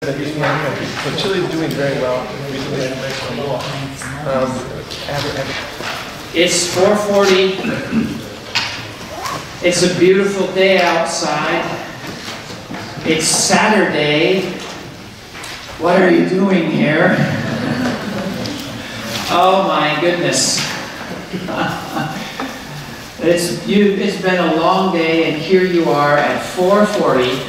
So Chile is doing very well. It's 4:40. It's a beautiful day outside. It's Saturday. What are you doing here? Oh my goodness. It's been a long day, and here you are at 4:40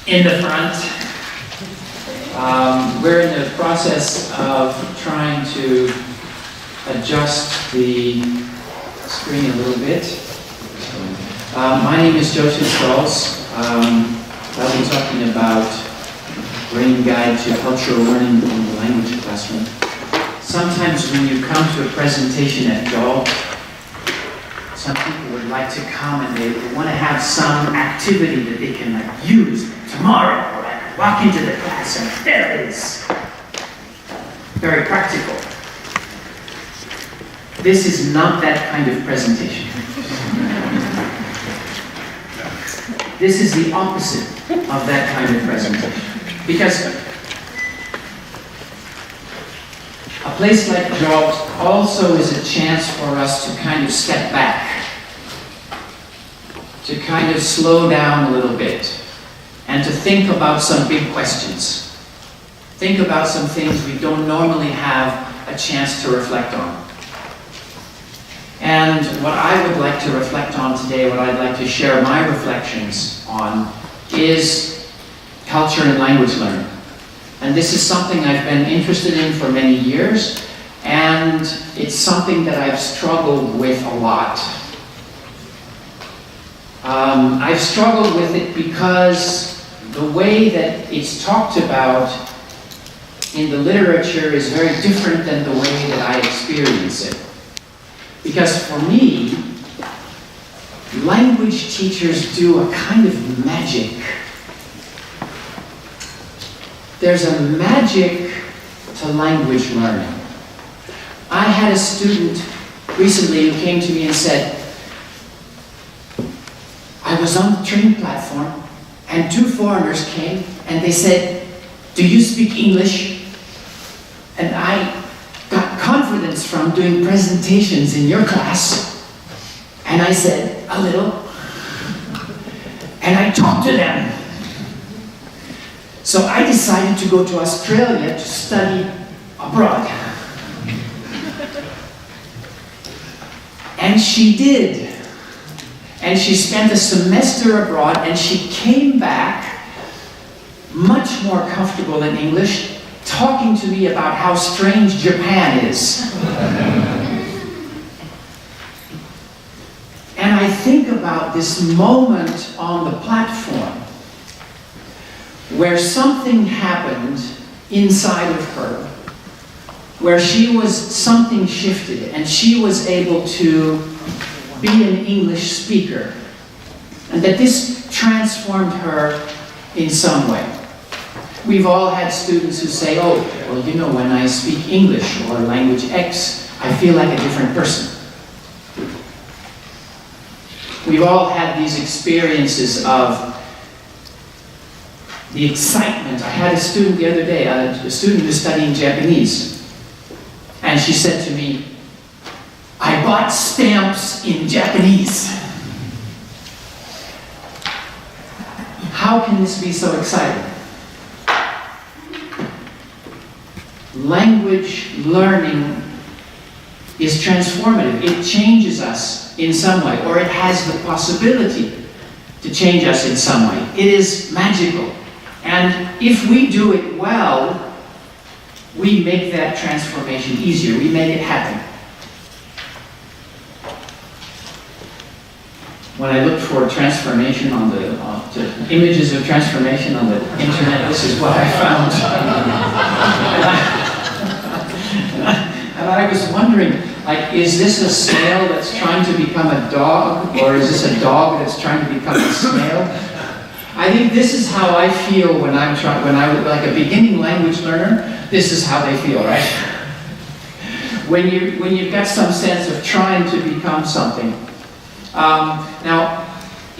in the front. We're in the process of trying to adjust the screen a little bit. My name is Shaules. I'll be talking about Brain Guide to Cultural Learning in the Language Classroom. Sometimes when you come to a presentation at JALT, some people would like to come and they want to have some activity that they can use tomorrow, or walk into the class and there it is. Very practical. This is not that kind of presentation. This is the opposite of that kind of presentation. Because a place like JALT also is a chance for us to kind of step back, to kind of slow down a little bit, and to think about some big questions. Think about some things we don't normally have a chance to reflect on. And what I would like to reflect on today, what I'd like to share my reflections on, is culture and language learning. And this is something I've been interested in for many years, and it's something that I've struggled with a lot. I've struggled with it because the way that it's talked about in the literature is very different than the way that I experience it. Because for me, language teachers do a kind of magic. There's a magic to language learning. I had a student recently who came to me and said, I was on the train platform and two foreigners came and they said, do you speak English? And I got confidence from doing presentations in your class. And I said, a little. And I talked to them. So I decided to go to Australia to study abroad. And she did. And she spent a semester abroad, and she came back much more comfortable in English, talking to me about how strange Japan is. And I think about this moment on the platform where something happened inside of her, where something shifted, and she was able to be an English speaker, and that this transformed her in some way. We've all had students who say, oh, well, you know, when I speak English or language X, I feel like a different person. We've all had these experiences of the excitement. I had a student the other day, a student who's studying Japanese, and she said to me, I bought stamps in Japanese. How can this be so exciting? Language learning is transformative. It changes us in some way, or it has the possibility to change us in some way. It is magical. And if we do it well, we make that transformation easier. We make it happen. When I looked for transformation on the images of transformation on the internet, this is what I found. And I was wondering, like, is this a snail that's trying to become a dog, or is this a dog that's trying to become a snail? I think this is how I feel when I'm like a beginning language learner. This is how they feel, right? When you've got some sense of trying to become something. Now,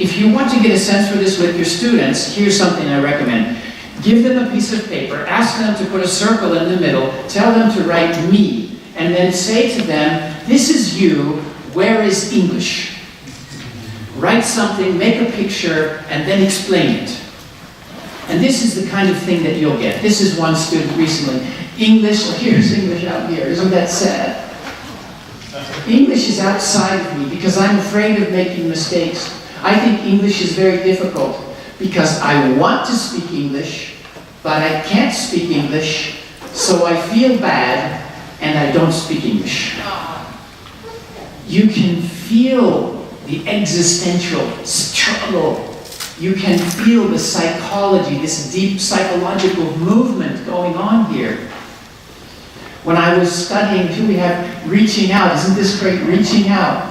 if you want to get a sense for this with your students, here's something I recommend. Give them a piece of paper, ask them to put a circle in the middle, tell them to write me, and then say to them, this is you, where is English? Write something, make a picture, and then explain it. And this is the kind of thing that you'll get. This is one student recently. English, here's English out here, isn't that sad? English is outside of me because I'm afraid of making mistakes. I think English is very difficult because I want to speak English, but I can't speak English, so I feel bad and I don't speak English. You can feel the existential struggle. You can feel the psychology, this deep psychological movement going on here. When I was studying, here we have reaching out. Isn't this great? Reaching out.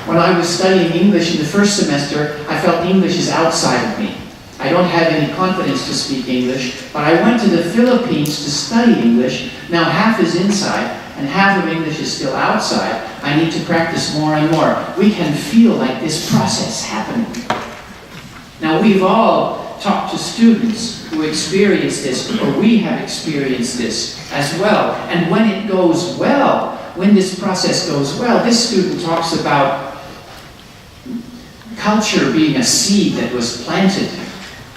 When I was studying English in the first semester, I felt English is outside of me. I don't have any confidence to speak English, but I went to the Philippines to study English. Now half is inside, and half of English is still outside. I need to practice more and more. We can feel like this process happening. Now we've all talked to students who experience this, or we have experienced this as well. And when it goes well, when this process goes well, this student talks about culture being a seed that was planted.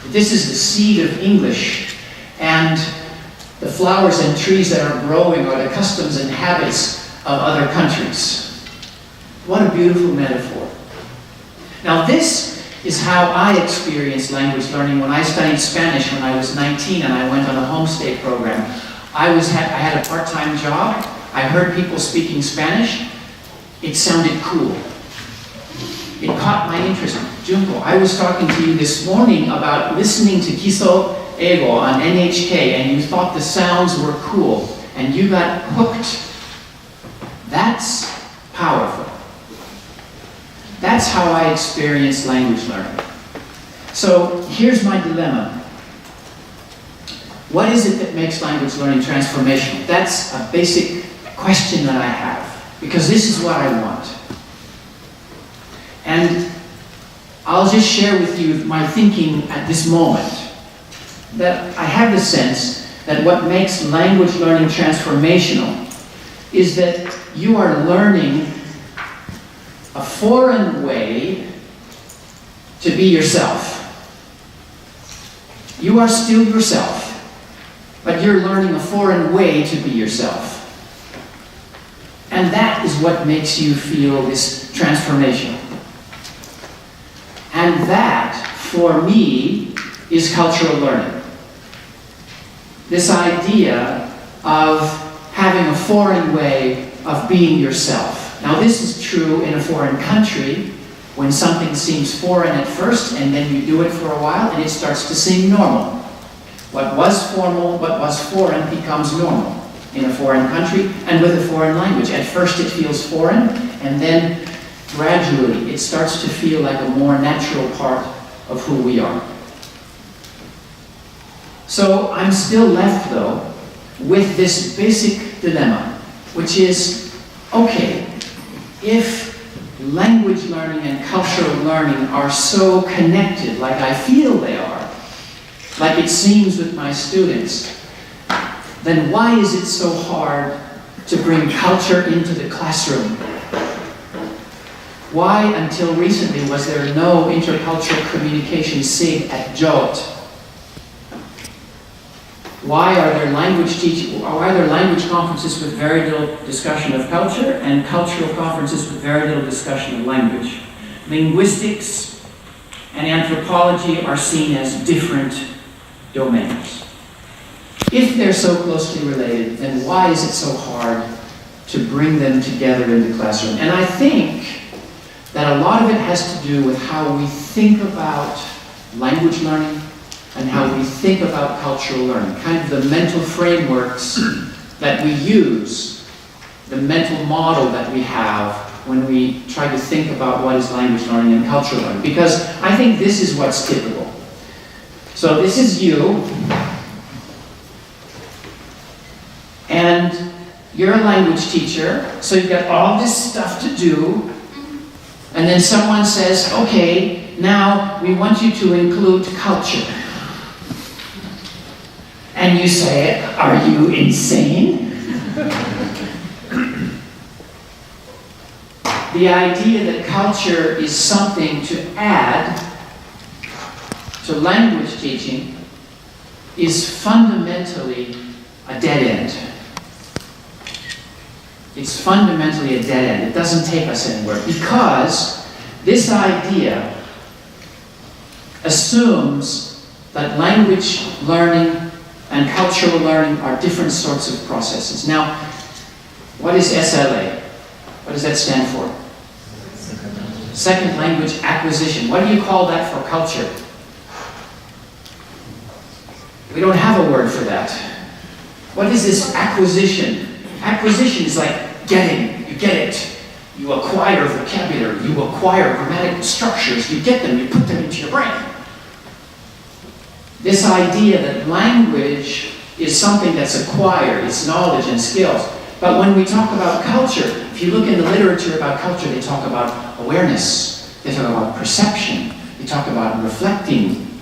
This is the seed of English, and the flowers and trees that are growing are the customs and habits of other countries. What a beautiful metaphor. Now this is how I experienced language learning when I studied Spanish when I was 19 and I went on a homestay program. I had a part-time job. I heard people speaking Spanish. It sounded cool. It caught my interest. Junko, I was talking to you this morning about listening to Kiso Ego on NHK, and you thought the sounds were cool, and you got hooked. That's powerful. That's how I experienced language learning. So here's my dilemma. What is it that makes language learning transformational? That's a basic question that I have, because this is what I want. And I'll just share with you my thinking at this moment. That I have the sense that what makes language learning transformational is that you are learning a foreign way to be yourself. You are still yourself, but you're learning a foreign way to be yourself. And that is what makes you feel this transformation. And that, for me, is cultural learning. This idea of having a foreign way of being yourself. Now this is true in a foreign country, when something seems foreign at first, and then you do it for a while, and it starts to seem normal. What was formal, what was foreign, becomes normal in a foreign country and with a foreign language. At first it feels foreign, and then gradually it starts to feel like a more natural part of who we are. So I'm still left, though, with this basic dilemma, which is, okay, if language learning and cultural learning are so connected, like I feel they are, like it seems with my students, then why is it so hard to bring culture into the classroom? Why, until recently, was there no intercultural communication SIG at JALT? Why are there language conferences with very little discussion of culture and cultural conferences with very little discussion of language? Linguistics and anthropology are seen as different domains. If they're so closely related, then why is it so hard to bring them together in the classroom? And I think that a lot of it has to do with how we think about language learning and how we think about cultural learning, kind of the mental frameworks that we use, the mental model that we have when we try to think about what is language learning and cultural learning. Because I think this is what's typical. So this is you, and you're a language teacher, so you've got all this stuff to do, and then someone says, okay, now we want you to include culture. And you say, are you insane? The idea that culture is something to add to language teaching is fundamentally a dead end. It's fundamentally a dead end. It doesn't take us anywhere, because this idea assumes that language learning and cultural learning are different sorts of processes. Now, what is SLA? What does that stand for? Second language acquisition. What do you call that for culture? We don't have a word for that. What is this acquisition? Acquisition is like getting. You get it. You acquire vocabulary. You acquire grammatical structures. You get them. You put them into your brain. This idea that language is something that's acquired, it's knowledge and skills. But when we talk about culture, if you look in the literature about culture, they talk about awareness, they talk about perception, they talk about reflecting,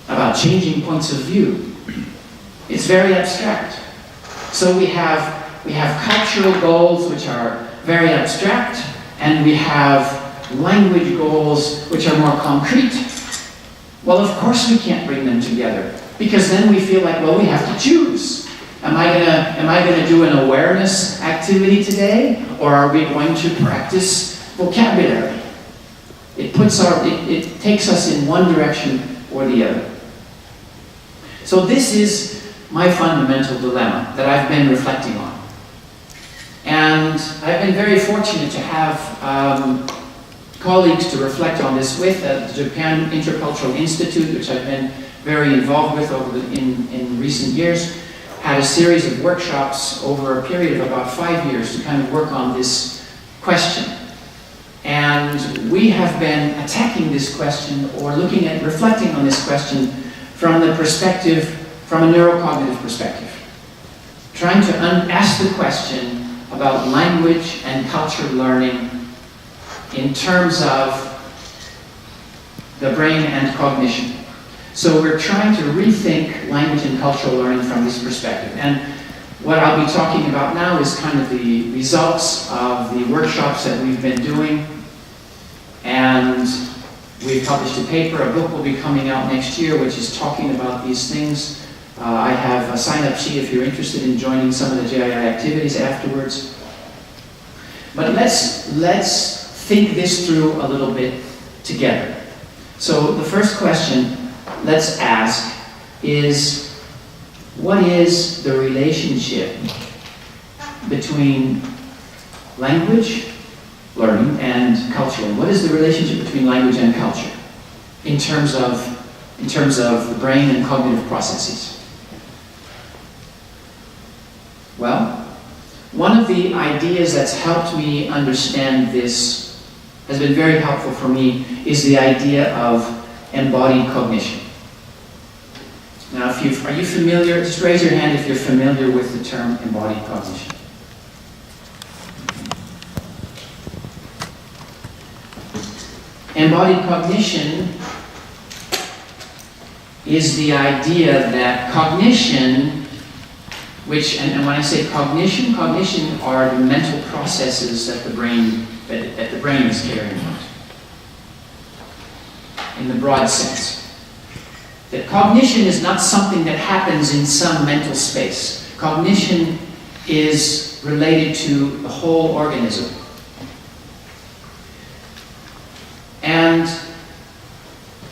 about changing points of view. It's very abstract. So we have cultural goals which are very abstract, and we have language goals which are more concrete. Well, of course we can't bring them together, because then we feel like, well, we have to choose. Am I gonna do an awareness activity today, or are we going to practice vocabulary? It takes us in one direction or the other. So this is my fundamental dilemma that I've been reflecting on. And I've been very fortunate to have colleagues to reflect on this with the Japan Intercultural Institute, which I've been very involved with in recent years, had a series of workshops over a period of about 5 years to kind of work on this question. And we have been attacking this question, or reflecting on this question from a neurocognitive perspective. Trying to ask the question about language and culture learning in terms of the brain and cognition. So we're trying to rethink language and cultural learning from this perspective. And what I'll be talking about now is kind of the results of the workshops that we've been doing. And we've published a paper. A book will be coming out next year, which is talking about these things. I have a sign-up sheet if you're interested in joining some of the JII activities afterwards. But let's think this through a little bit together. So the first question let's ask is, what is the relationship between language learning and culture? And what is the relationship between language and culture in terms of the brain and cognitive processes? Well, one of the ideas that's helped me understand this, has been very helpful for me, is the idea of embodied cognition. Now, are you familiar? Just raise your hand if you're familiar with the term embodied cognition. Embodied cognition is the idea that cognition, and when I say cognition are the mental processes that the brain is carrying out, in the broad sense. That cognition is not something that happens in some mental space. Cognition is related to the whole organism. And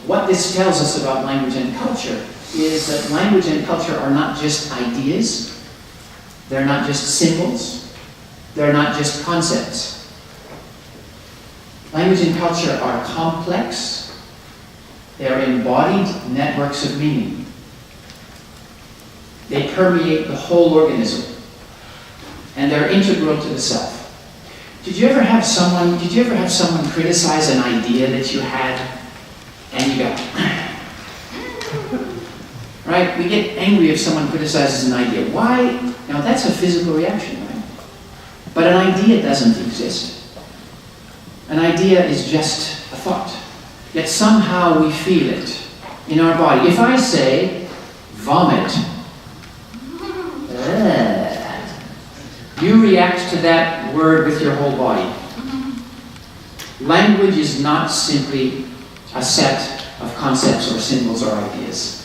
what this tells us about language and culture is that language and culture are not just ideas, they're not just symbols, they're not just concepts. Language and culture are complex, they are embodied networks of meaning. They permeate the whole organism, and they're integral to the self. Did you ever have someone criticize an idea that you had, and you go, right? We get angry if someone criticizes an idea. Why? Now that's a physical reaction, right? But an idea doesn't exist. An idea is just a thought. yet somehow we feel it in our body. If I say vomit, you react to that word with your whole body. Language is not simply a set of concepts or symbols or ideas.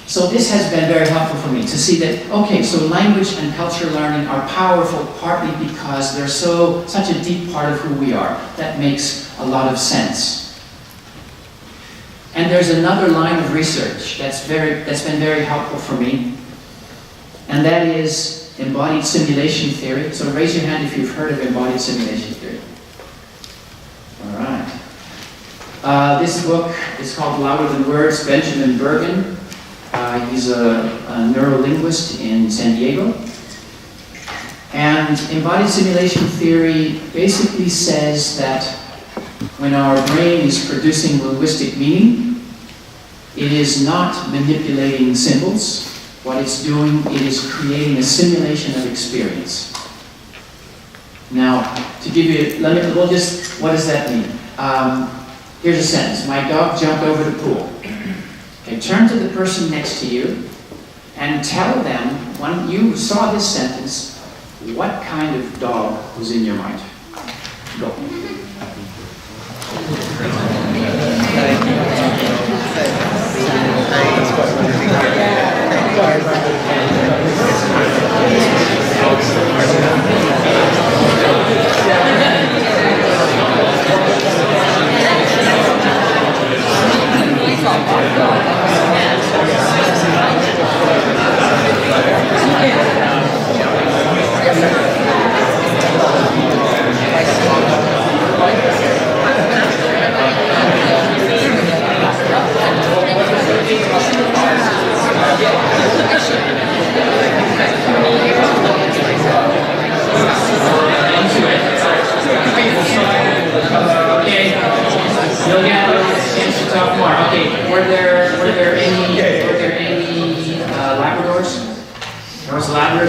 So this has been very helpful for me to see that, okay, so language and culture learning are powerful partly because they're such a deep part of who we are. That makes a lot of sense. And there's another line of research that's been very helpful for me, and that is embodied simulation theory. So raise your hand if you've heard of embodied simulation theory. All right. This book is called Louder Than Words, Benjamin Bergen. He's a neurolinguist in San Diego. And embodied simulation theory basically says that when our brain is producing linguistic meaning, it is not manipulating symbols. What it's doing, it is creating a simulation of experience. Now, to give you, what does that mean? Here's a sentence. My dog jumped over the pool. Okay, turn to the person next to you and tell them, when you saw this sentence, what kind of dog was in your mind. Go.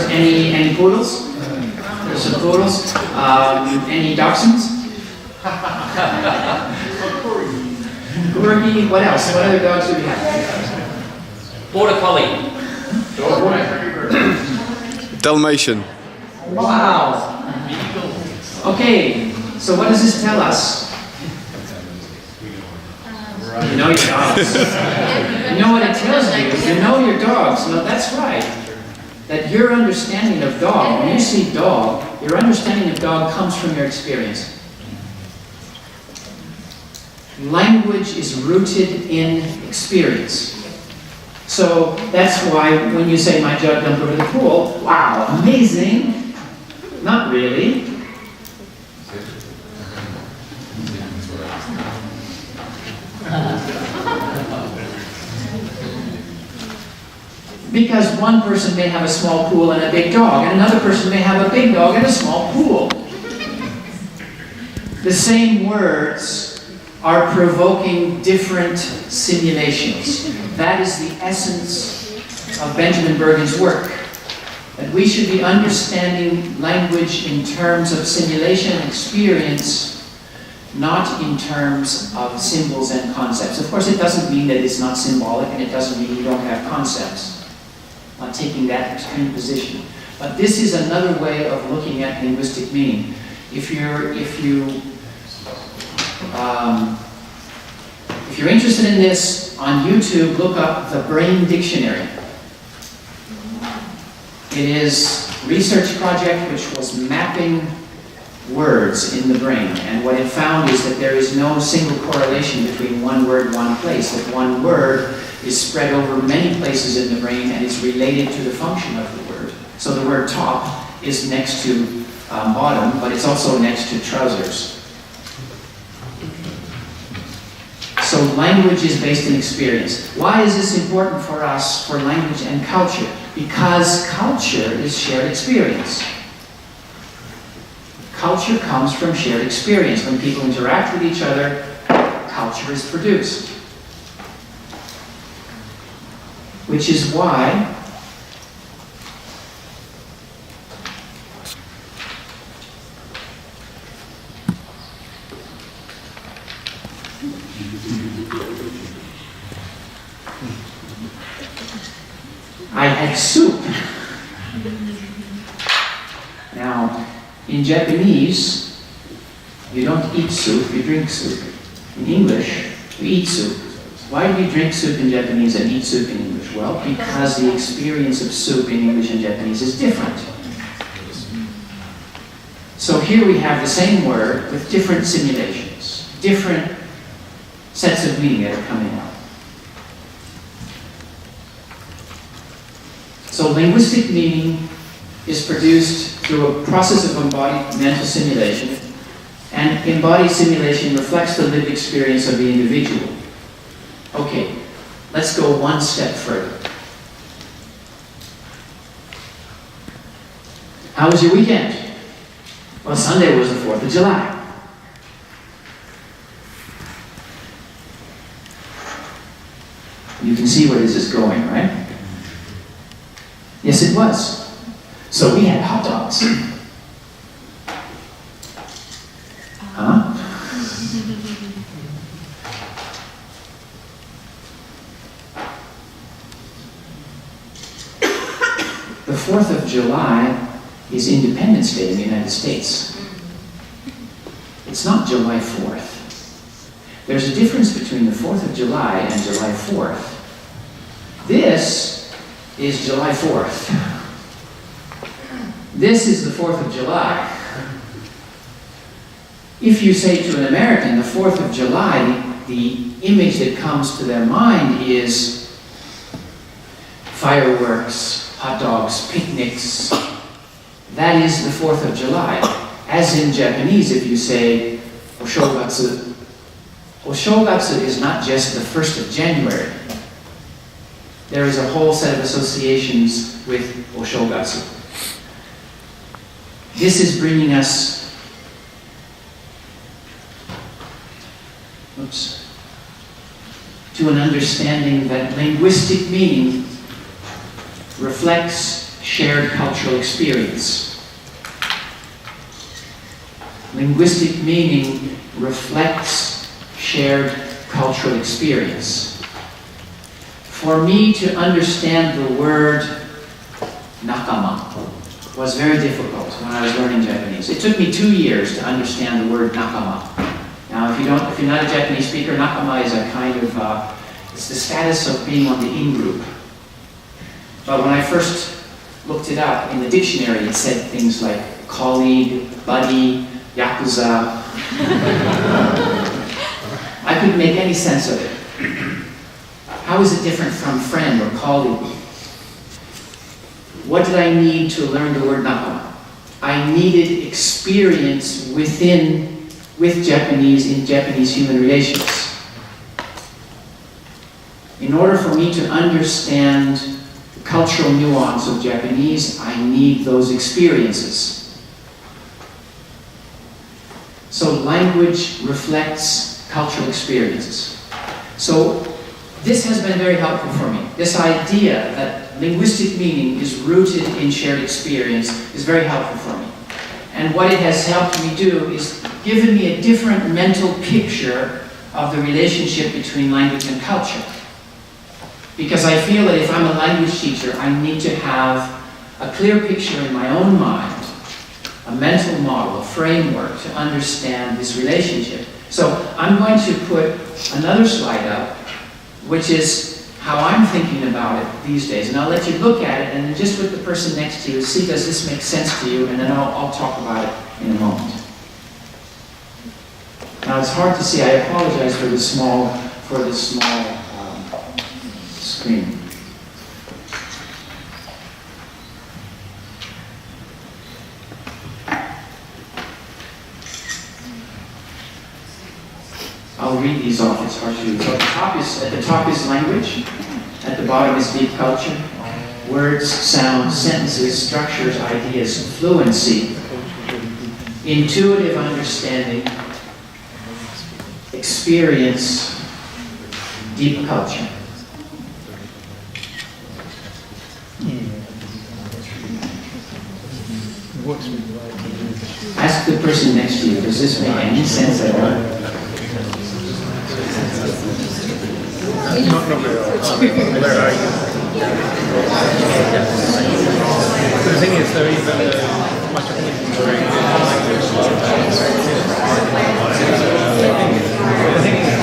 Any poodles? There's some poodles. Any dachshunds? Corgi. What else? What other dogs do we have? Border Collie. Dalmatian. Wow. Okay, so what does this tell us? You know your dogs. You know what it tells you? You know your dogs. No, that's right. That your understanding of dog, when you see dog, your understanding of dog comes from your experience. Language is rooted in experience. So that's why when you say my dog jumped over the pool, wow, amazing. Not really. Because one person may have a small pool and a big dog, and another person may have a big dog and a small pool. The same words are provoking different simulations. That is the essence of Benjamin Bergen's work. That we should be understanding language in terms of simulation and experience, not in terms of symbols and concepts. Of course, it doesn't mean that it's not symbolic, and it doesn't mean you don't have concepts. Not taking that extreme position. But this is another way of looking at linguistic meaning. If you're interested in this, on YouTube, look up the Brain Dictionary. It is a research project which was mapping words in the brain, and what it found is that there is no single correlation between one word, one place. That one word is spread over many places in the brain and is related to the function of the word. So the word top is next to bottom, but it's also next to trousers. So language is based in experience. Why is this important for us, for language and culture? Because culture is shared experience. Culture comes from shared experience. When people interact with each other, culture is produced. Which is why I had soup. Now, in Japanese, you don't eat soup, you drink soup. In English, you eat soup. Why do you drink soup in Japanese and eat soup in English? Well, because the experience of soup in English and Japanese is different. So here we have the same word with different simulations, different sets of meaning that are coming out. So linguistic meaning is produced through a process of embodied mental simulation, and embodied simulation reflects the lived experience of the individual. Okay, let's go one step further. How was your weekend? Well, Sunday was the 4th of July. You can see where this is going, right? Yes, it was. So we had hot dogs. Huh? The 4th of July is Independence Day in the United States. It's not July 4th. There's a difference between the 4th of July and July 4th. This is July 4th. This is the 4th of July. If you say to an American the 4th of July, the image that comes to their mind is fireworks, hot dogs, picnics. That is the 4th of July. As in Japanese, if you say Oshogatsu, Oshogatsu is not just the 1st of January. There is a whole set of associations with Oshogatsu. This is bringing us to an understanding that linguistic meaning reflects shared cultural experience. Linguistic meaning reflects shared cultural experience. For me to understand the word nakama was very difficult when I was learning Japanese. It took me 2 years to understand the word nakama. Now, if you're not a Japanese speaker, nakama is a kind of, it's the status of being on the in-group. But when I first looked it up in the dictionary, it said things like colleague, buddy, yakuza. I couldn't make any sense of it. How is it different from friend or colleague? What did I need to learn the word nakama? I needed experience with Japanese in Japanese human relations. In order for me to understand the cultural nuance of Japanese, I need those experiences. So language reflects cultural experiences. So this has been very helpful for me. This idea that linguistic meaning is rooted in shared experience is very helpful for me. And what it has helped me do is given me a different mental picture of the relationship between language and culture. Because I feel that if I'm a language teacher, I need to have a clear picture in my own mind, a mental model, a framework to understand this relationship. So I'm going to put another slide up, which is how I'm thinking about it these days. And I'll let you look at it and then just with the person next to you, see does this make sense to you, and then I'll talk about it in a moment. Now it's hard to see. I apologize for the small screen. I'll read these off, it's hard to read. So at the top is language, at the bottom is deep culture, words, sounds, sentences, structures, ideas, fluency, intuitive understanding, experience, deep culture. Ask the person next to you, does this make any sense at all? Not really. Where are you? So the thing is, though, even though much of it is very good language, the thing is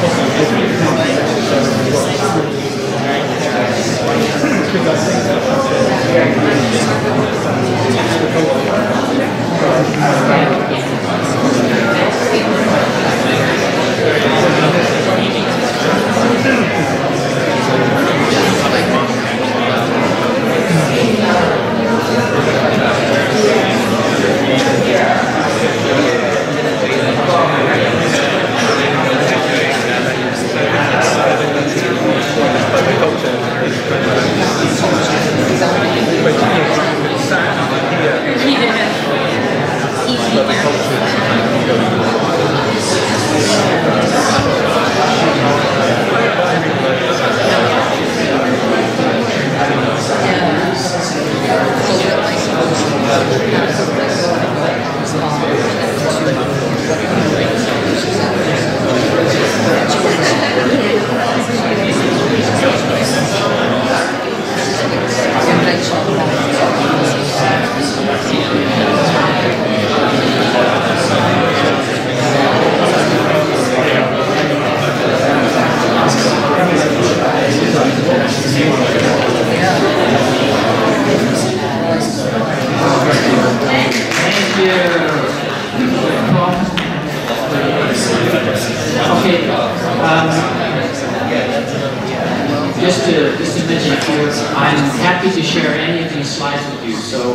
Just to mention here, I'm happy to share any of these slides with you. So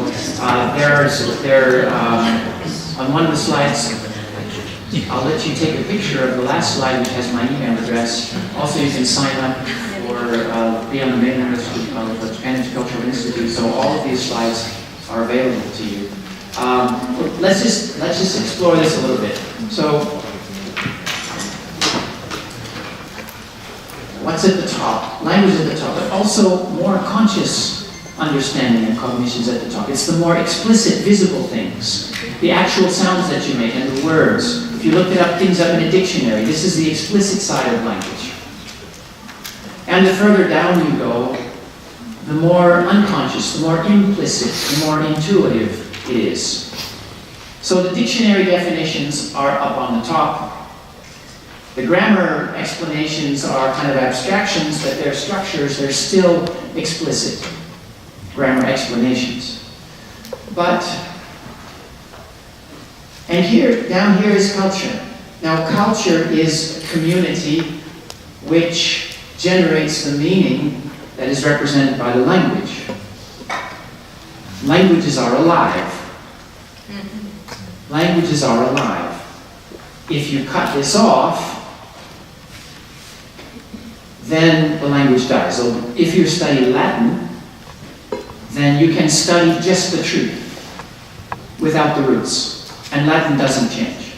on one of the slides, I'll let you take a picture of the last slide, which has my email address. Also, you can sign up for be on the mailing list of the Intercultural Institute. So all of these slides are available to you. Let's just explore this a little bit. So, what's at the top? Language is at the top, but also more conscious understanding and cognition is at the top. It's the more explicit, visible things, the actual sounds that you make and the words. If you looked things up in a dictionary, this is the explicit side of language. And the further down you go, the more unconscious, the more implicit, the more intuitive it is. So the dictionary definitions are up on the top. The grammar explanations are kind of abstractions, but their structures, they're still explicit grammar explanations. And down here is culture. Now culture is community which generates the meaning that is represented by the language. Languages are alive. Languages are alive. If you cut this off, then the language dies. So if you study Latin, then you can study just the truth without the roots. And Latin doesn't change.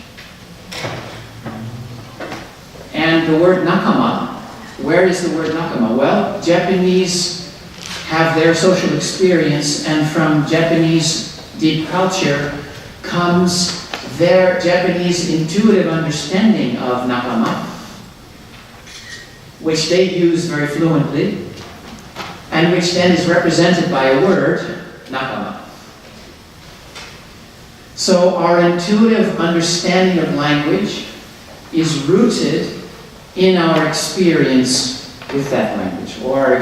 And the word nakama, where is the word nakama? Well, Japanese have their social experience, and from Japanese deep culture comes their Japanese intuitive understanding of nakama, which they use very fluently, and which then is represented by a word, nakama. So our intuitive understanding of language is rooted in our experience with that language, or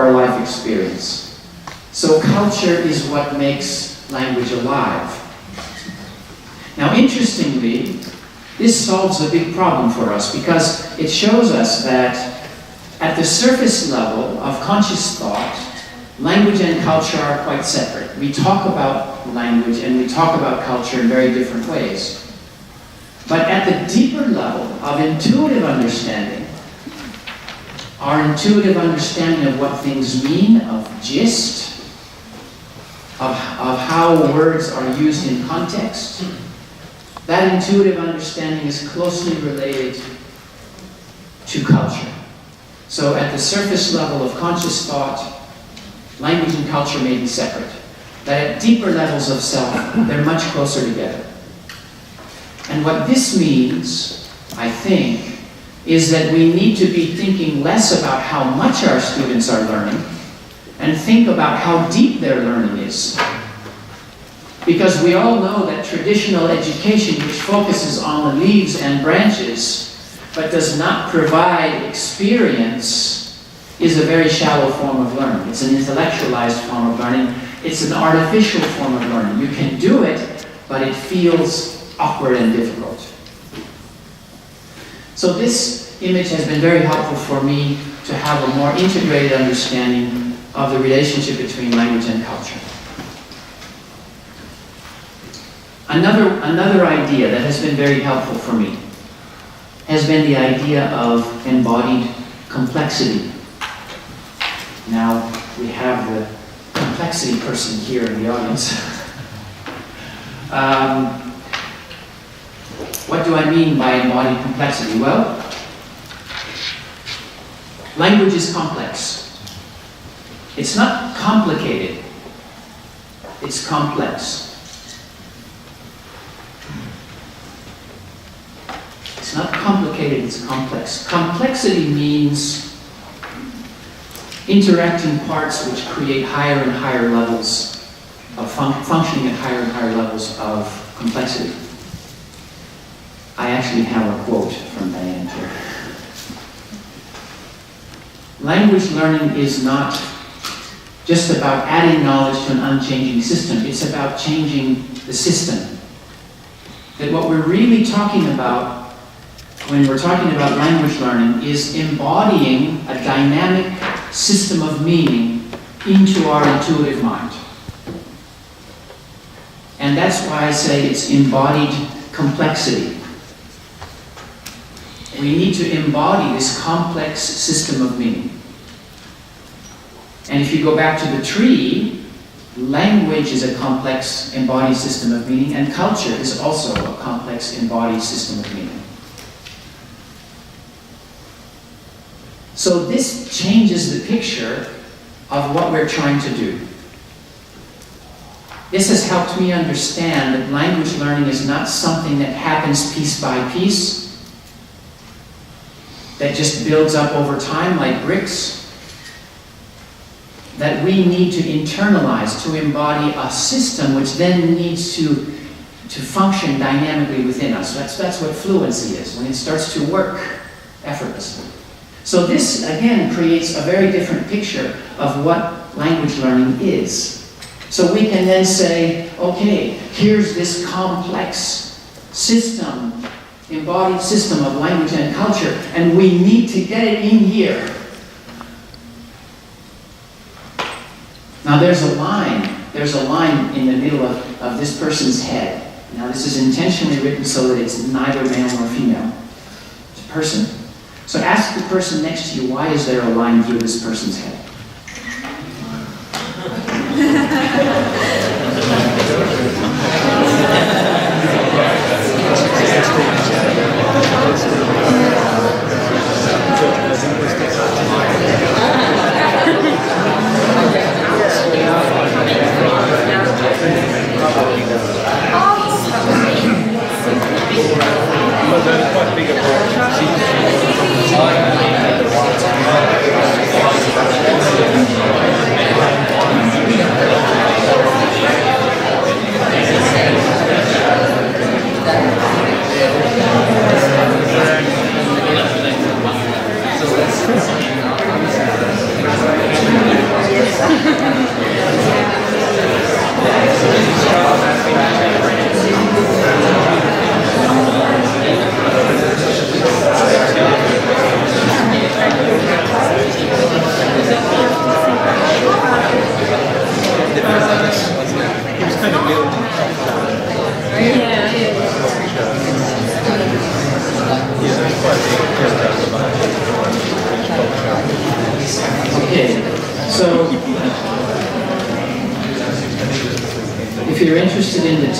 our life experience. So culture is what makes language alive. Now, interestingly, this solves a big problem for us because it shows us that at the surface level of conscious thought, language and culture are quite separate. We talk about language and we talk about culture in very different ways. But at the deeper level of intuitive understanding, our intuitive understanding of what things mean, of gist, of how words are used in context, that intuitive understanding is closely related to culture. So at the surface level of conscious thought, language and culture may be separate. But at deeper levels of self, they're much closer together. And what this means, I think, is that we need to be thinking less about how much our students are learning and think about how deep their learning is. Because we all know that traditional education, which focuses on the leaves and branches, but does not provide experience, is a very shallow form of learning. It's an intellectualized form of learning. It's an artificial form of learning. You can do it, but it feels awkward and difficult. So this image has been very helpful for me to have a more integrated understanding of the relationship between language and culture. Another idea that has been very helpful for me has been the idea of embodied complexity. Now, we have the complexity person here in the audience. What do I mean by embodied complexity? Well, language is complex. It's not complicated. It's complex. It's not complicated, it's complex. Complexity means interacting parts which create higher and higher levels of functioning at higher and higher levels of complexity. I actually have a quote from Diane here. Language learning is not just about adding knowledge to an unchanging system. It's about changing the system. That what we're really talking about when we're talking about language learning is embodying a dynamic system of meaning into our intuitive mind. And that's why I say it's embodied complexity. We need to embody this complex system of meaning. And if you go back to the tree, language is a complex embodied system of meaning, and culture is also a complex embodied system of meaning. So this changes the picture of what we're trying to do. This has helped me understand that language learning is not something that happens piece by piece, that just builds up over time like bricks, that we need to internalize, to embody a system which then needs to function dynamically within us. That's what fluency is, when it starts to work effortlessly. So this, again, creates a very different picture of what language learning is. So we can then say, okay, here's this complex system, embodied system of language and culture, and we need to get it in here. Now there's a line in the middle of this person's head. Now this is intentionally written so that it's neither male nor female. It's a person. So ask the person next to you, why is there a line through this person's head? Okay, so if you're interested in the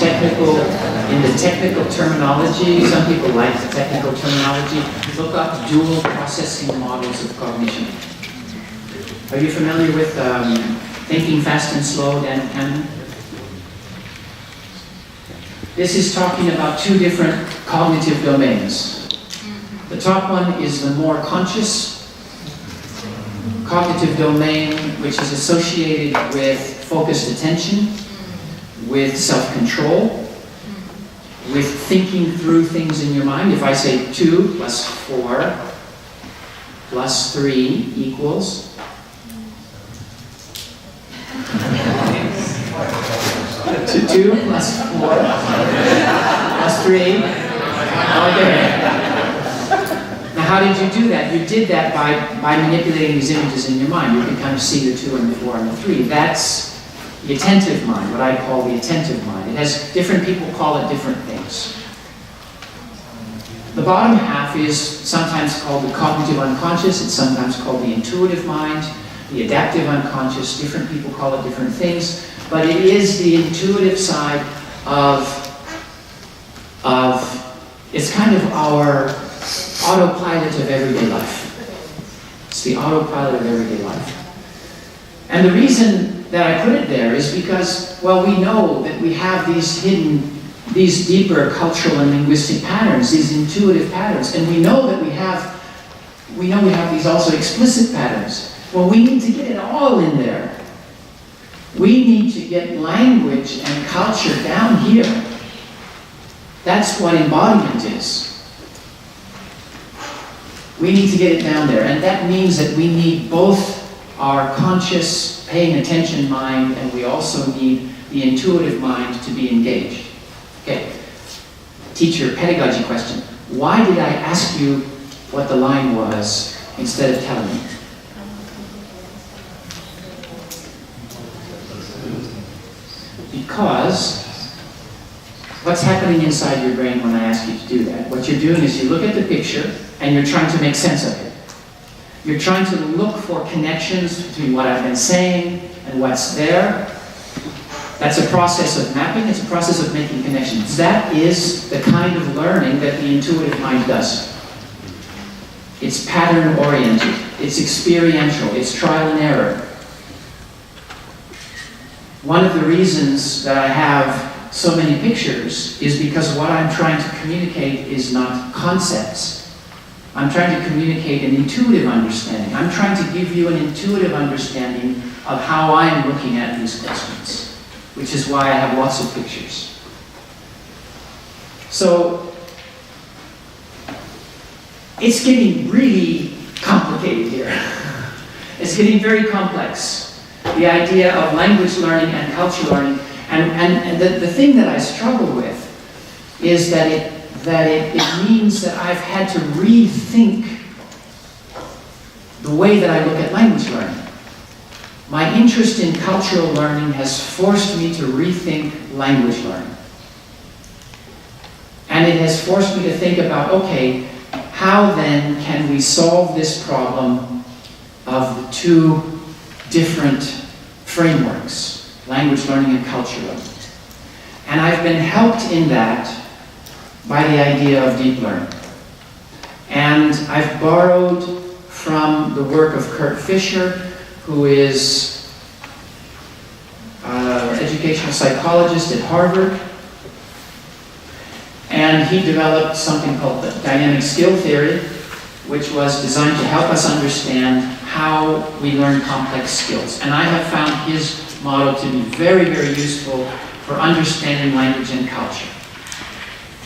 technical terminology, some people like the technical terminology, look up dual processing models of cognition. Are you familiar with Thinking Fast and Slow, Dan Cannon? This is talking about two different cognitive domains. The top one is the more conscious, cognitive domain, which is associated with focused attention, with self-control, with thinking through things in your mind. If I say 2 plus 4 plus 3 equals 2 plus 4 plus 3. Okay. Now, how did you do that? You did that by manipulating these images in your mind. You can kind of see the 2 and the 4 and the 3. That's the attentive mind, what I call the attentive mind. It has different people call it different things. The bottom half is sometimes called the cognitive unconscious. It's sometimes called the intuitive mind, the adaptive unconscious. Different people call it different things. But it is the intuitive side of it's kind of our autopilot of everyday life. It's the autopilot of everyday life. And the reason that I put it there is because, well, we know that we have these hidden, these deeper cultural and linguistic patterns, these intuitive patterns, and we know that we have these also explicit patterns. Well, we need to get it all in there. We need to get language and culture down here. That's what embodiment is. We need to get it down there, and that means that we need both our conscious, paying attention mind, and we also need the intuitive mind to be engaged. Okay, teacher pedagogy question. Why did I ask you what the line was instead of telling me? Because what's happening inside your brain when I ask you to do that? What you're doing is you look at the picture and you're trying to make sense of it. You're trying to look for connections between what I've been saying and what's there. That's a process of mapping. It's a process of making connections. That is the kind of learning that the intuitive mind does. It's pattern-oriented. It's experiential. It's trial and error. One of the reasons that I have so many pictures is because what I'm trying to communicate is not concepts. I'm trying to communicate an intuitive understanding. I'm trying to give you an intuitive understanding of how I'm looking at these questions, which is why I have lots of pictures. So, it's getting really complicated here. It's getting very complex. The idea of language learning and culture learning. And the thing that I struggle with is that it means that I've had to rethink the way that I look at language learning. My interest in cultural learning has forced me to rethink language learning. And it has forced me to think about, okay, how then can we solve this problem of the two different frameworks, language learning and culture learning? And I've been helped in that by the idea of deep learning. And I've borrowed from the work of Kurt Fisher, who is an educational psychologist at Harvard. And he developed something called the dynamic skill theory, which was designed to help us understand how we learn complex skills. And I have found his model to be very, very useful for understanding language and culture.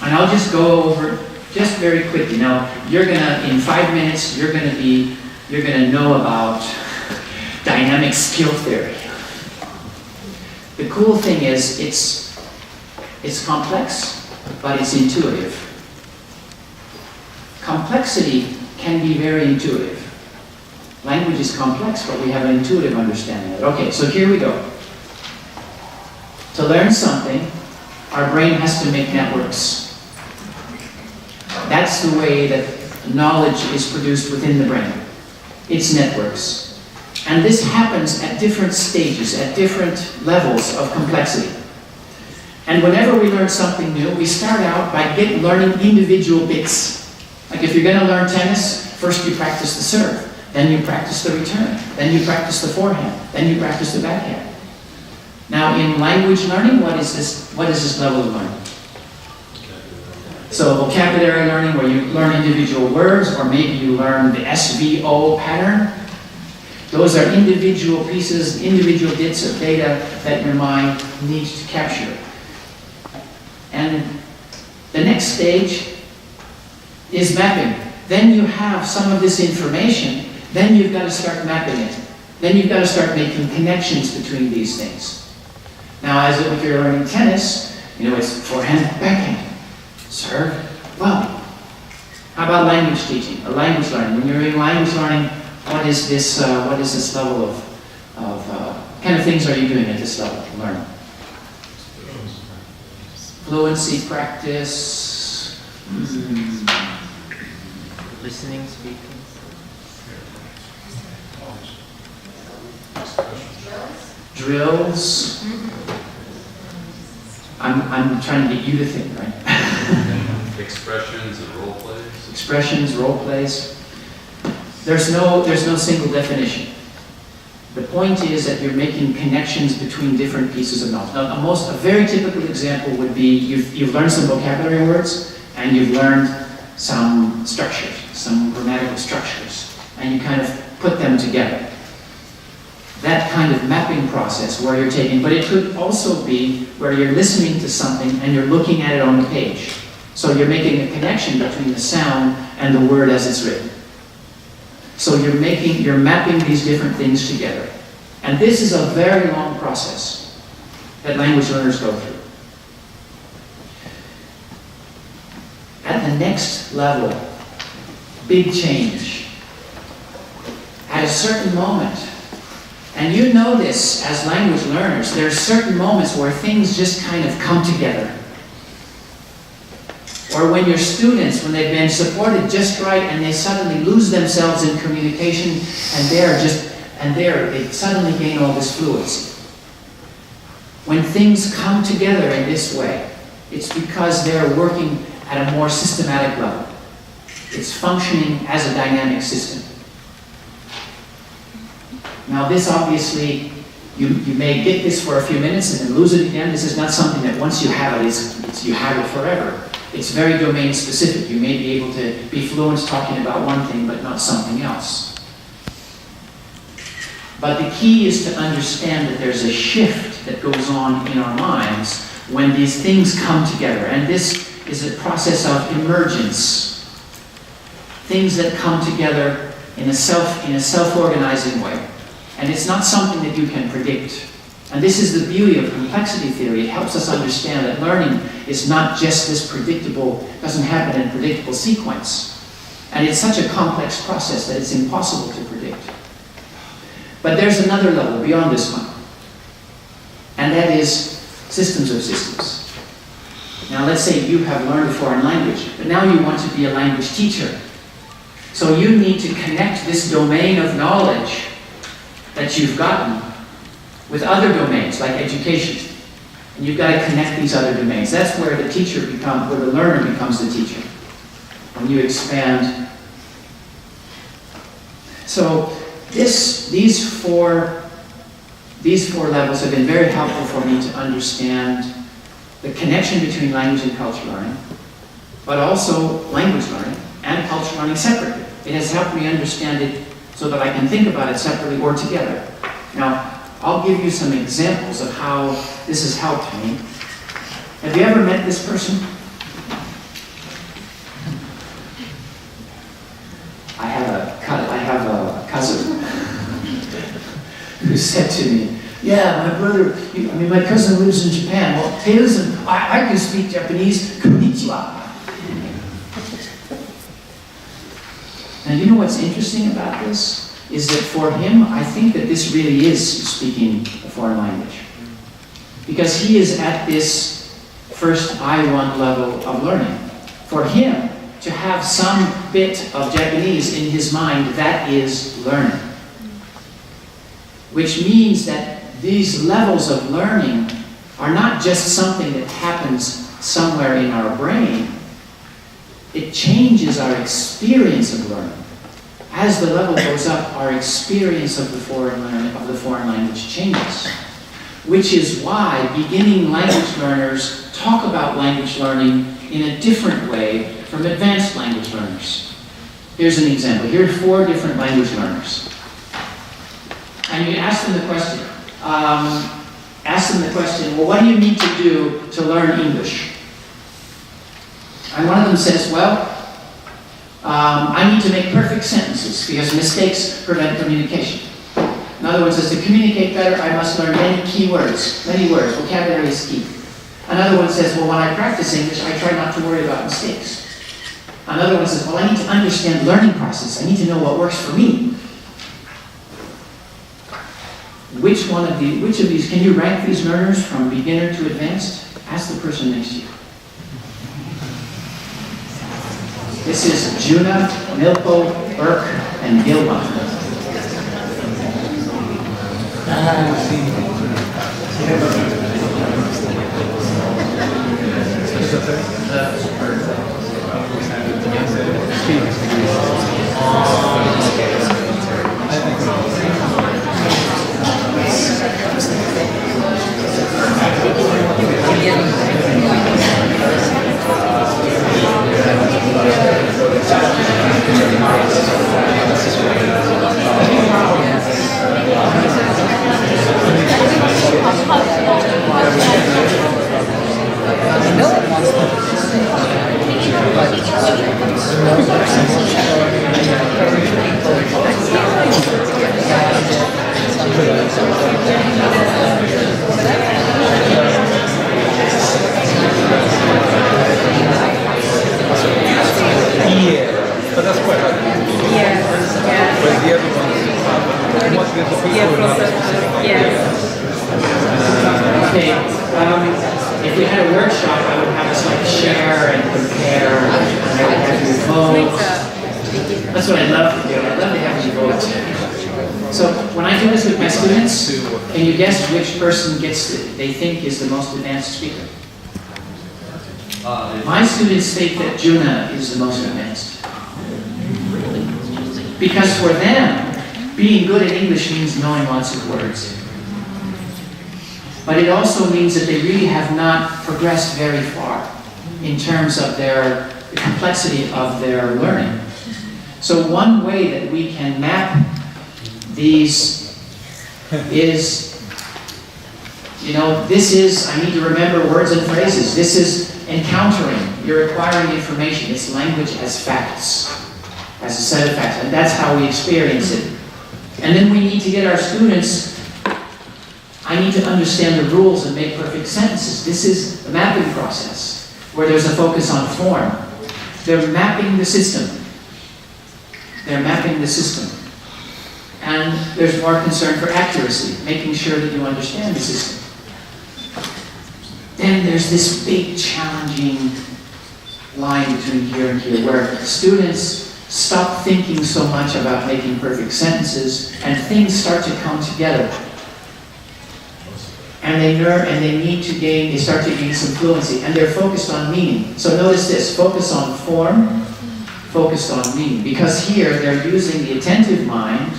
And I'll just go over just very quickly. Now, in 5 minutes, you're gonna know about dynamic skill theory. The cool thing is it's complex, but it's intuitive. Complexity can be very intuitive. Language is complex, but we have an intuitive understanding of it. Okay, so here we go. To learn something, our brain has to make networks. That's the way that knowledge is produced within the brain. It's networks. And this happens at different stages, at different levels of complexity. And whenever we learn something new, we start out by learning individual bits. Like if you're going to learn tennis, first you practice the serve, then you practice the return, then you practice the forehand, then you practice the backhand. Now in language learning, what is this level of learning? So vocabulary learning, where you learn individual words, or maybe you learn the SVO pattern. Those are individual pieces, individual bits of data that your mind needs to capture. And the next stage is mapping. Then you have some of this information, then you've got to start mapping it. Then you've got to start making connections between these things. Now, as if you're learning tennis, it's forehand, backhand, serve, well. How about language teaching or language learning? When you're in language learning, what is this level of kind of things are you doing at this level of learning? Fluency practice. Listening, speaking. Drills. I'm trying to get you to think, right? Expressions and role plays. Expressions, role plays. There's no single definition. The point is that you're making connections between different pieces of knowledge. Now, a very typical example would be you've learned some vocabulary words and you've learned some structures, some grammatical structures, and you kind of put them together. That kind of mapping process where you're taking, but it could also be where you're listening to something and you're looking at it on the page. So you're making a connection between the sound and the word as it's written. So you're mapping these different things together. And this is a very long process that language learners go through. At the next level, big change. At a certain moment, and you know this as language learners, there are certain moments where things just kind of come together. Or when your students, when they've been supported just right and they suddenly lose themselves in communication and they suddenly gain all this fluency. When things come together in this way, it's because they're working at a more systematic level. It's functioning as a dynamic system. Now this obviously, you may get this for a few minutes and then lose it again. This is not something that once you have it, you have it forever. It's very domain specific. You may be able to be fluent talking about one thing but not something else. But the key is to understand that there's a shift that goes on in our minds when these things come together. And this is a process of emergence. Things that come together in a self-organizing way. And it's not something that you can predict. And this is the beauty of complexity theory. It helps us understand that learning is not just this predictable, doesn't happen in predictable sequence. And it's such a complex process that it's impossible to predict. But there's another level beyond this one. And that is systems of systems. Now let's say you have learned a foreign language, but now you want to be a language teacher. So you need to connect this domain of knowledge that you've gotten with other domains like education. And you've got to connect these other domains. That's where the learner becomes the teacher. When you expand. So these four levels have been very helpful for me to understand the connection between language and culture learning, but also language learning and culture learning separately. It has helped me understand it so that I can think about it separately or together. Now, I'll give you some examples of how this has helped me. Have you ever met this person? I have a cousin who said to me, yeah, my cousin lives in Japan. Well, hey, listen, I can speak Japanese. Konnichiwa. And you know what's interesting about this? Is that for him, I think that this really is speaking a foreign language. Because he is at this first I1 level of learning. For him, to have some bit of Japanese in his mind, that is learning. Which means that these levels of learning are not just something that happens somewhere in our brain. It changes our experience of learning. As the level goes up, our experience of the foreign language changes. Which is why beginning language learners talk about language learning in a different way from advanced language learners. Here's an example. Here are 4 different language learners. and you ask them the question. Well, what do you need to do to learn English? And one of them says, well, I need to make perfect sentences because mistakes prevent communication. Another one says, to communicate better, I must learn many key words, vocabulary is key. Another one says, well, when I practice English, I try not to worry about mistakes. Another one says, well, I need to understand the learning process. I need to know what works for me. Which of these, can you rank these learners from beginner to advanced? Ask the person next to you. This is Juna, Milpo, Burke, and Gilman. If we had a workshop, I would have us like share and compare, and I would have you vote. That's what I love to do. I love to have you vote. So when I do this with my students, can you guess which person they think is the most advanced speaker? My students think that Juna is the most advanced. Because for them, being good at English means knowing lots of words. But it also means that they really have not progressed very far in terms of the complexity of their learning. So one way that we can map these is, this is, I need to remember words and phrases. This is encountering. You're acquiring information. It's language as facts, as a set of facts. And that's how we experience it. And then we need to get our students, I need to understand the rules and make perfect sentences. This is the mapping process, where there's a focus on form. They're mapping the system. They're mapping the system. And there's more concern for accuracy, making sure that you understand the system. Then there's this big challenging line between here and here, where students stop thinking so much about making perfect sentences, and things start to come together. And they start to gain some fluency, and they're focused on meaning. So notice this, focus on form, focused on meaning. Because here they're using the attentive mind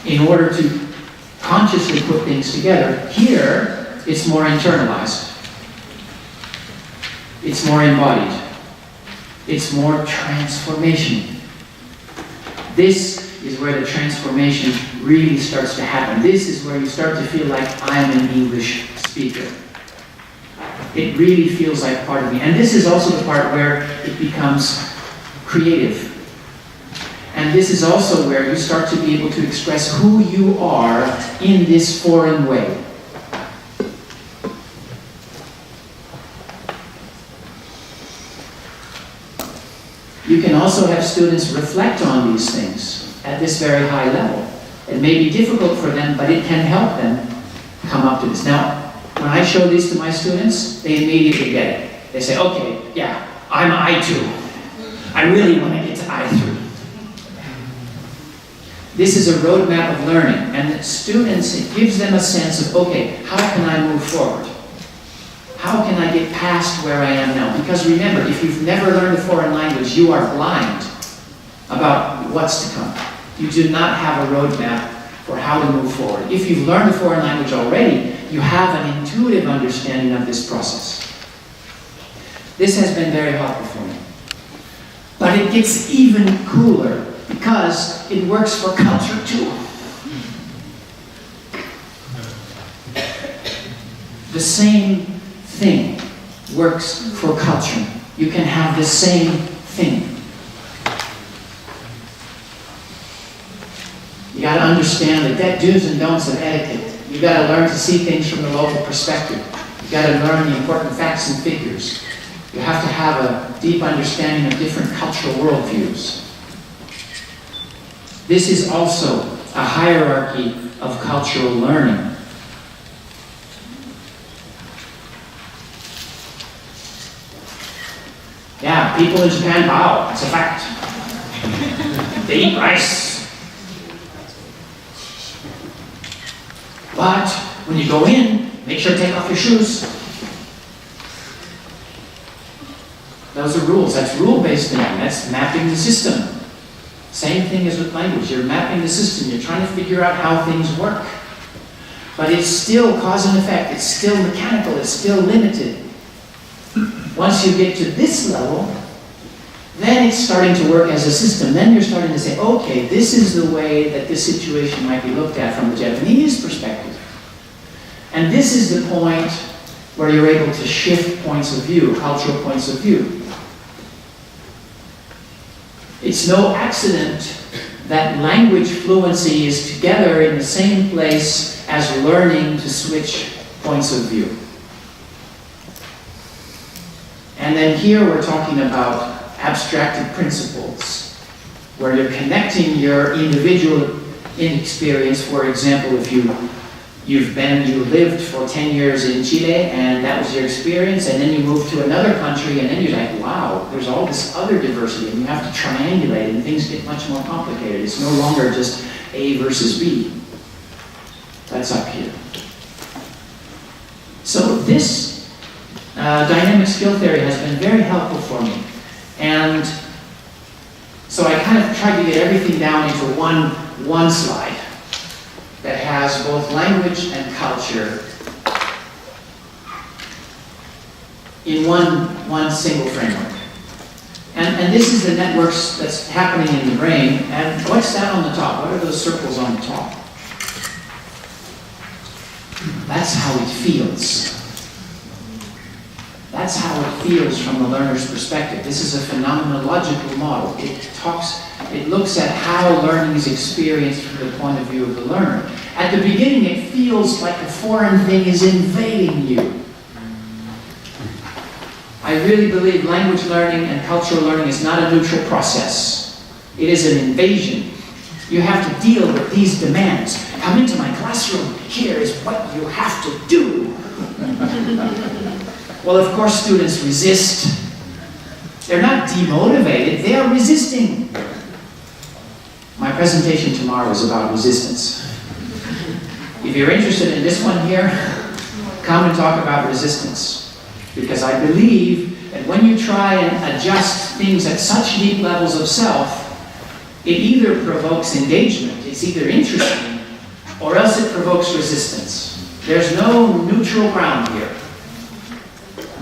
in order to consciously put things together. Here, it's more internalized. It's more embodied. It's more transformation. This is where the transformation really starts to happen. This is where you start to feel like I'm an English speaker. It really feels like part of me. And this is also the part where it becomes creative. And this is also where you start to be able to express who you are in this foreign way. You can also have students reflect on these things at this very high level. It may be difficult for them, but it can help them come up to this. Now, when I show this to my students, they immediately get it. They say, okay, yeah, I'm I2. I really want to get to I3. This is a roadmap of learning, and the students, it gives them a sense of, okay, how can I move forward? How can I get past where I am now? Because remember, if you've never learned a foreign language, you are blind about what's to come. You do not have a roadmap for how to move forward. If you've learned a foreign language already, you have an intuitive understanding of this process. This has been very helpful for me. But it gets even cooler because it works for culture too. same thing works for culture. You can have the same thing. You got to understand that do's and don'ts of etiquette. You got to learn to see things from the local perspective. You got to learn the important facts and figures. You have to have a deep understanding of different cultural worldviews. This is also a hierarchy of cultural learning. Yeah, people in Japan bow. It's a fact. They eat rice. But when you go in, make sure to take off your shoes. Those are rules. That's rule-based thinking. That's mapping the system. Same thing as with language. You're mapping the system. You're trying to figure out how things work. But it's still cause and effect. It's still mechanical. It's still limited. Once you get to this level, then it's starting to work as a system. Then you're starting to say, okay, this is the way that this situation might be looked at from the Japanese perspective. And this is the point where you're able to shift points of view, cultural points of view. It's no accident that language fluency is together in the same place as learning to switch points of view. And then here we're talking about abstracted principles, where you're connecting your individual experience. For example, if you lived for 10 years in Chile and that was your experience, and then you move to another country and then you're like, wow, there's all this other diversity, and you have to triangulate and things get much more complicated. It's no longer just A versus B. That's up here. So this dynamic skill theory has been very helpful for me. And so I kind of tried to get everything down into one slide that has both language and culture in one single framework. And this is the networks that's happening in the brain. And what's that on the top? What are those circles on the top? That's how it feels. That's how it feels from the learner's perspective. This is a phenomenological model. It looks at how learning is experienced from the point of view of the learner. At the beginning, it feels like a foreign thing is invading you. I really believe language learning and cultural learning is not a neutral process. It is an invasion. You have to deal with these demands. Come into my classroom. Here is what you have to do. Well, of course, students resist. They're not demotivated, they are resisting. My presentation tomorrow is about resistance. If you're interested in this one here, come and talk about resistance. Because I believe that when you try and adjust things at such deep levels of self, it either provokes engagement, it's either interesting, or else it provokes resistance. There's no neutral ground here.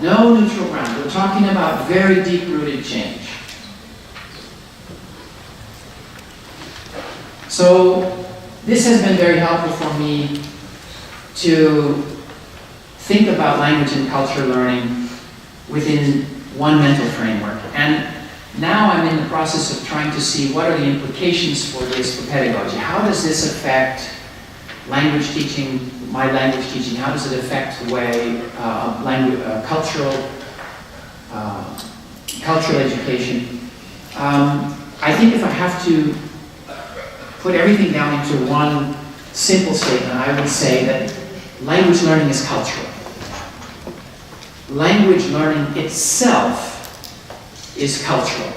No neutral ground. We're talking about very deep-rooted change. So this has been very helpful for me to think about language and culture learning within one mental framework. And now I'm in the process of trying to see what are the implications for this for pedagogy. How does this affect language teaching, my language teaching? How does it affect the way cultural education? I think if I have to put everything down into one simple statement, I would say that language learning is cultural. Language learning itself is cultural.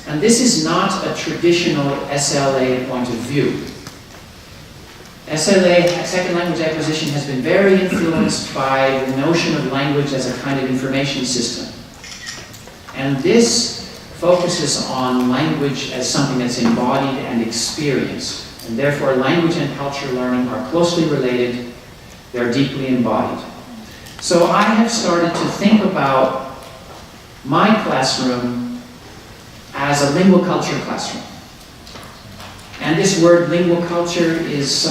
And this is not a traditional SLA point of view. SLA, second language acquisition, has been very influenced by the notion of language as a kind of information system. And this focuses on language as something that's embodied and experienced. And therefore, language and culture learning are closely related. They're deeply embodied. So I have started to think about my classroom as a lingual culture classroom. And this word lingual culture is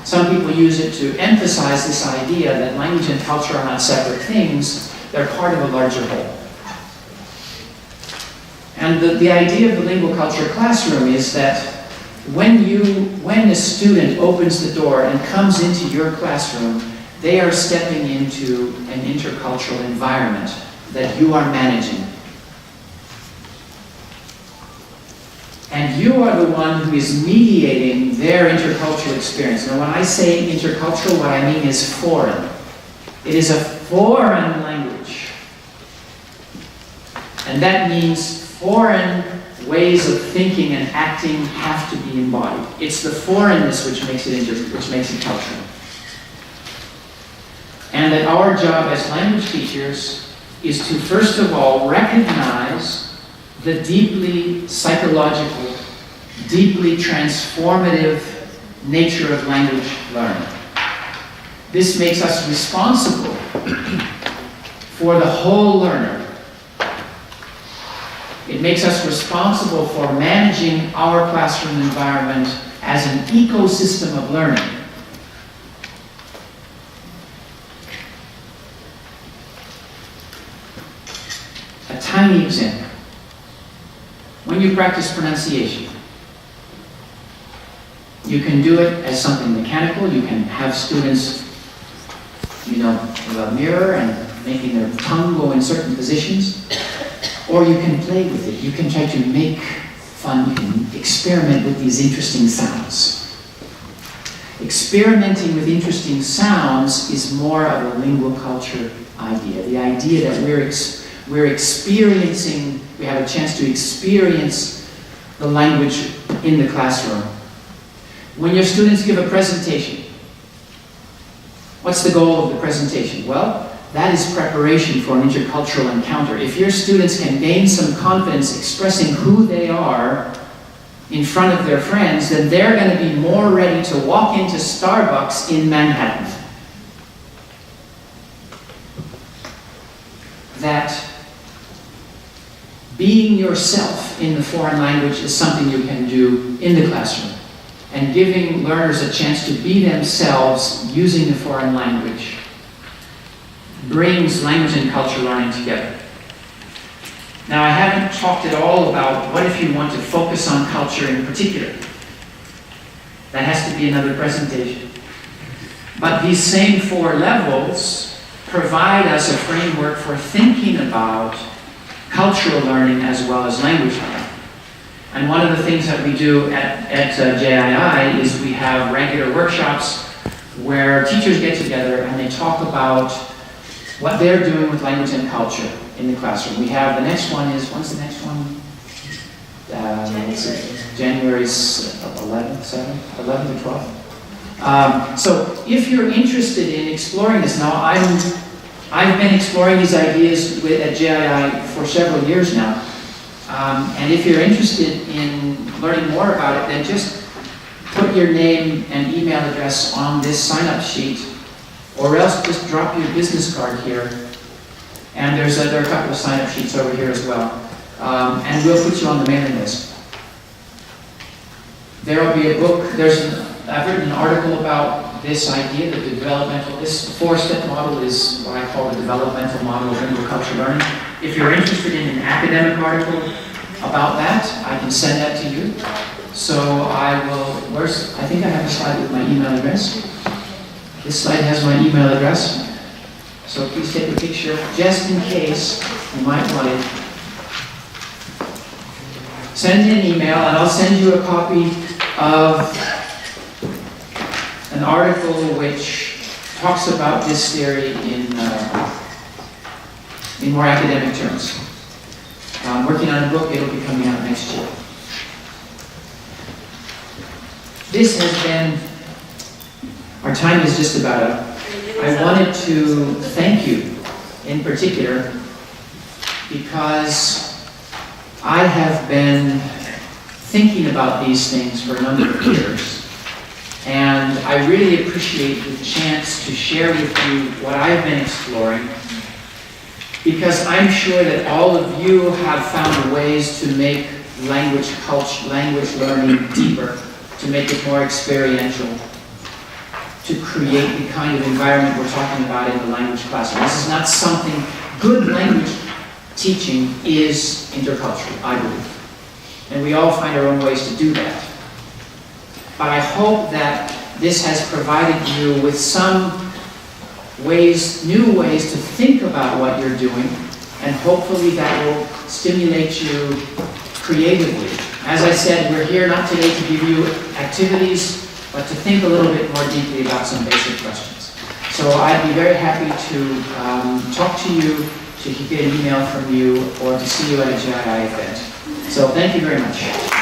Some people use it to emphasize this idea that language and culture are not separate things, they're part of a larger whole. And the idea of the lingual culture classroom is that when a student opens the door and comes into your classroom, they are stepping into an intercultural environment that you are managing. And you are the one who is mediating their intercultural experience. Now, when I say intercultural, what I mean is foreign. It is a foreign language. And that means foreign ways of thinking and acting have to be embodied. It's the foreignness which makes it cultural. And that our job as language teachers is to, first of all, recognize the deeply psychological, deeply transformative nature of language learning. This makes us responsible for the whole learner. It makes us responsible for managing our classroom environment as an ecosystem of learning. A tiny example. When you practice pronunciation, you can do it as something mechanical. You can have students, with a mirror and making their tongue go in certain positions. Or you can play with it. You can try to make fun. You can experiment with these interesting sounds. Experimenting with interesting sounds is more of a lingual culture idea. The idea that we're experiencing, we have a chance to experience the language in the classroom. When your students give a presentation, what's the goal of the presentation? Well, that is preparation for an intercultural encounter. If your students can gain some confidence expressing who they are in front of their friends, then they're going to be more ready to walk into Starbucks in Manhattan. That being yourself in the foreign language is something you can do in the classroom. And giving learners a chance to be themselves using the foreign language brings language and culture learning together. Now, I haven't talked at all about what if you want to focus on culture in particular. That has to be another presentation. But these same 4 levels provide us a framework for thinking about cultural learning as well as language learning. And one of the things that we do at JII is we have regular workshops where teachers get together and they talk about what they're doing with language and culture in the classroom. We have, the next one is, when's the next one? January 11th, 11th or 12th. So if you're interested in exploring this, now I've been exploring these ideas at JII for several years now. And if you're interested in learning more about it, then just put your name and email address on this sign-up sheet, or else just drop your business card here. And there are a couple of sign-up sheets over here as well. And we'll put you on the mailing list. There will be a book. I've written an article about this idea that this 4-step model is what I call the developmental model of lingual culture learning. If you're interested in an academic article about that, I can send that to you. So I think I have a slide with my email address. This slide has my email address. So please take a picture, just in case you might want it. Send me an email and I'll send you a copy of an article which talks about this theory in more academic terms. I'm working on a book, it'll be coming out next year. This has been, our time is just about up. I wanted to thank you in particular because I have been thinking about these things for a number of years. And I really appreciate the chance to share with you what I've been exploring, because I'm sure that all of you have found ways to make language learning deeper, to make it more experiential. to create the kind of environment we're talking about in the language classroom. This is not something, good language teaching is intercultural, I believe. And we all find our own ways to do that. But I hope that this has provided you with some ways, new ways to think about what you're doing, and hopefully that will stimulate you creatively. As I said, we're here not today to give you activities, but to think a little bit more deeply about some basic questions. So I'd be very happy to talk to you, to get an email from you, or to see you at a JII event. So thank you very much.